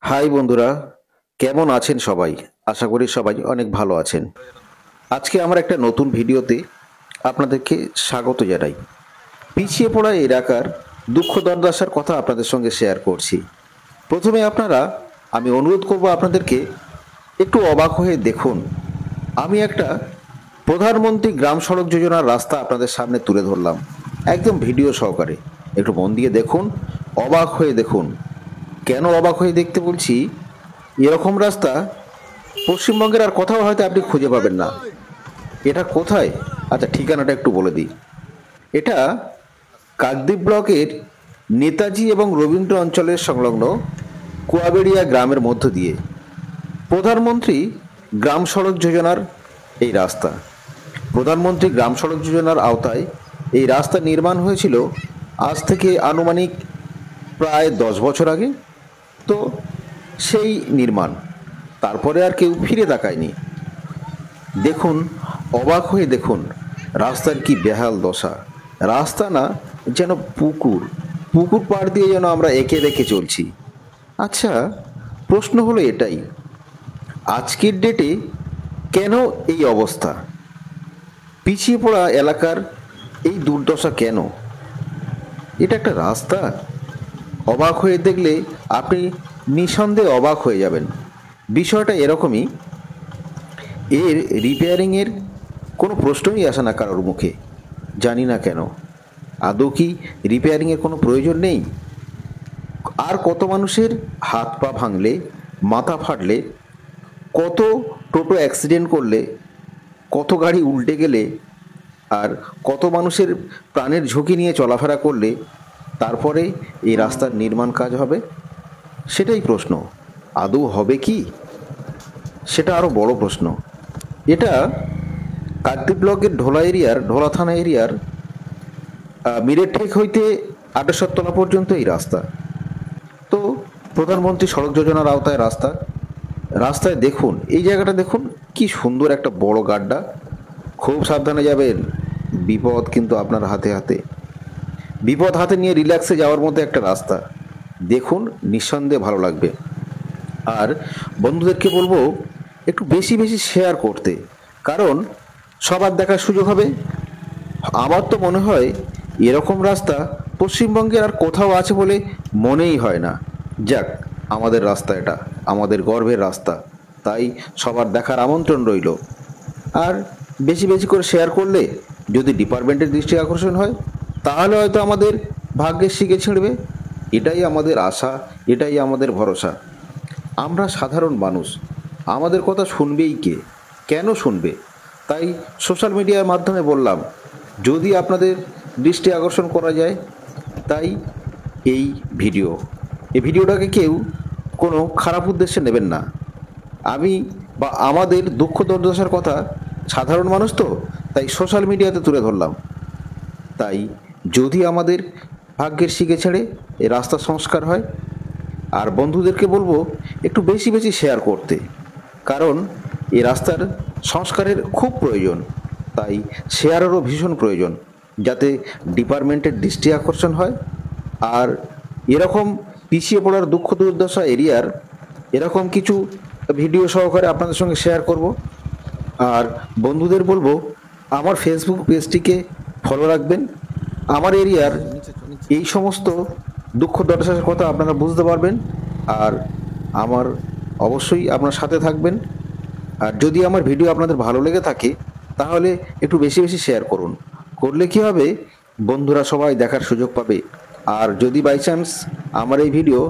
High বন্ধুরা, কেমন আছেন সবাই? আশা করি সবাই অনেক ভালো আছেন। আজকে আমার একটা নতুন ভিডিওতে আপনাদেরকে স্বাগত জানাই। পিছিয়ে পড়া এলাকার দুঃখ দুর্দশার কথা আপনাদের সঙ্গে শেয়ার করছি। প্রথমে আমি অনুরোধ করব আপনাদেরকে একটু অবাক হয়ে দেখুন। আমি একটা প্রধানমন্ত্রী গ্রাম সড়ক যোজনার রাস্তা আপনাদের সামনে তুলে ধরলাম, একদম ভিডিও সহকারে। একটু মন দিয়ে দেখুন, অবাক হয়ে দেখুন। কেন অবাক হয়ে দেখতে বলছি? এরকম রাস্তা পশ্চিমবঙ্গের আর কোথাও হয়তো আপনি খুঁজে পাবেন না। এটা কোথায়? আচ্ছা, ঠিকানাটা একটু বলে দিই। এটা কাকদ্বীপ ব্লকের নেতাজি এবং রবীন্দ্র অঞ্চলের সংলগ্ন কুয়াবেড়িয়া গ্রামের মধ্য দিয়ে প্রধানমন্ত্রী গ্রাম সড়ক যোজনার এই রাস্তা। প্রধানমন্ত্রী গ্রাম সড়ক যোজনার আওতায় এই রাস্তা নির্মাণ হয়েছিল আজ থেকে আনুমানিক প্রায় 10 বছর আগে। তো সেই নির্মাণ, তারপরে আর কেউ ফিরে তাকায়নি। দেখুন, অবাক হয়ে দেখুন রাস্তার কি বেহাল দশা। রাস্তা না, যেন পুকুর। পুকুর পাড় দিয়ে যেন আমরা এঁকে বেঁকে চলছি। আচ্ছা, প্রশ্ন হলো এটাই, আজকের ডেটে কেন এই অবস্থা? পিছিয়ে পড়া এলাকার এই দুর্দশা কেন? এটা একটা রাস্তা? অবাক হয়ে দেখলে আপনি নিঃসন্দেহে অবাক হয়ে যাবেন। বিষয়টা এরকমই, এর রিপেয়ারিংয়ের কোনো প্রশ্নই আসে না কারোর মুখে। জানি না কেন। আদৌ কি রিপেয়ারিংয়ের কোনো প্রয়োজন নেই? আর কত মানুষের হাত পা ভাঙলে, মাথা ফাটলে, কত টোটো অ্যাক্সিডেন্ট করলে, কত গাড়ি উল্টে গেলে, আর কত মানুষের প্রাণের ঝুঁকি নিয়ে চলাফেরা করলে তারপরে এই রাস্তার নির্মাণ কাজ হবে? সেটাই প্রশ্ন। আদৌ হবে কি? সেটা আরও বড় প্রশ্ন। এটা কাকদ্বীপ ব্লকের ঢোলা থানা এরিয়ার মিরেঠেক হইতে আটেশ্বরতলা পর্যন্ত এই রাস্তা। তো প্রধানমন্ত্রী সড়ক যোজনার আওতায় রাস্তায় দেখুন, এই জায়গাটা দেখুন, কি সুন্দর একটা বড় গাড্ডা। খুব সাবধানে যাবেন, বিপদ কিন্তু আপনার হাতে হাতে। বিপদ হাতে নিয়ে রিল্যাক্সে যাওয়ার মতো একটা রাস্তা। দেখুন, নিঃসন্দেহে ভালো লাগবে। আর বন্ধুদেরকে বলবো একটু বেশি বেশি শেয়ার করতে, কারণ সবার দেখার সুযোগ হবে। আমার তো মনে হয় এরকম রাস্তা পশ্চিমবঙ্গের আর কোথাও আছে বলে মনেই হয় না। যাক, আমাদের রাস্তা এটা, আমাদের গর্বের রাস্তা, তাই সবার দেখার আমন্ত্রণ রইল। আর বেশি বেশি করে শেয়ার করলে যদি ডিপার্টমেন্টের দৃষ্টি আকর্ষণ হয়, তাহলে হয়তো আমাদের ভাগ্যের শিকে ছিঁড়বে। এটাই আমাদের আশা, এটাই আমাদের ভরসা। আমরা সাধারণ মানুষ, আমাদের কথা শুনবেই কে? কেন শুনবে? তাই সোশ্যাল মিডিয়ার মাধ্যমে বললাম, যদি আপনাদের দৃষ্টি আকর্ষণ করা যায়, তাই এই ভিডিও। এই ভিডিওটাকে কেউ কোনো খারাপ উদ্দেশ্যে নেবেন না। আমি বা আমাদের দুঃখ দুর্দশার কথা, সাধারণ মানুষ তো, তাই সোশ্যাল মিডিয়াতে তুলে ধরলাম। তাই যদি আমাদের ভাগ্যের শিকে ছেড়ে এই রাস্তা সংস্কার হয়, আর বন্ধুদেরকে বলবো একটু বেশি বেশি শেয়ার করতে, কারণ এই রাস্তার সংস্কারের খুব প্রয়োজন। তাই শেয়ারেরও ভীষণ প্রয়োজন, যাতে ডিপার্টমেন্টের দৃষ্টি আকর্ষণ হয়। আর এরকম পিছিয়ে পড়ার দুঃখ দুর্দশা এরিয়ার এরকম কিছু ভিডিও সহকারে আপনাদের সঙ্গে শেয়ার করব। আর বন্ধুদের বলবো আমার ফেসবুক পেজটিকে ফলো রাখবেন। আমার এরিয়ার এই সমস্ত দুঃখ দুর্দশার কথা আপনারা বুঝতে পারবেন। আর আমার অবশ্যই আপনার সাথে থাকবেন। আর যদি আমার ভিডিও আপনাদের ভালো লেগে থাকে, তাহলে একটু বেশি বেশি শেয়ার করুন। করলে কি হবে, বন্ধুরা সবাই দেখার সুযোগ পাবে। আর যদি বাই চান্স আমার এই ভিডিও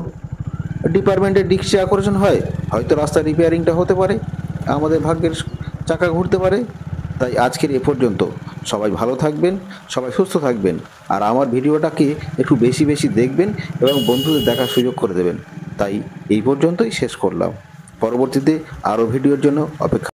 ডিপার্টমেন্টের দৃষ্টি আকর্ষণ হয়, হয়তো রাস্তার রিপেয়ারিংটা হতে পারে, আমাদের ভাগ্যের চাকা ঘুরতে পারে। তাই আজকের এ পর্যন্ত। সবাই ভালো থাকবেন, সবাই সুস্থ থাকবেন। আর আমার ভিডিওটাকে একটু বেশি বেশি দেখবেন এবং বন্ধুদের দেখার সুযোগ করে দেবেন। তাই এই পর্যন্তই শেষ করলাম। পরবর্তীতে আরও ভিডিওর জন্য অপেক্ষা।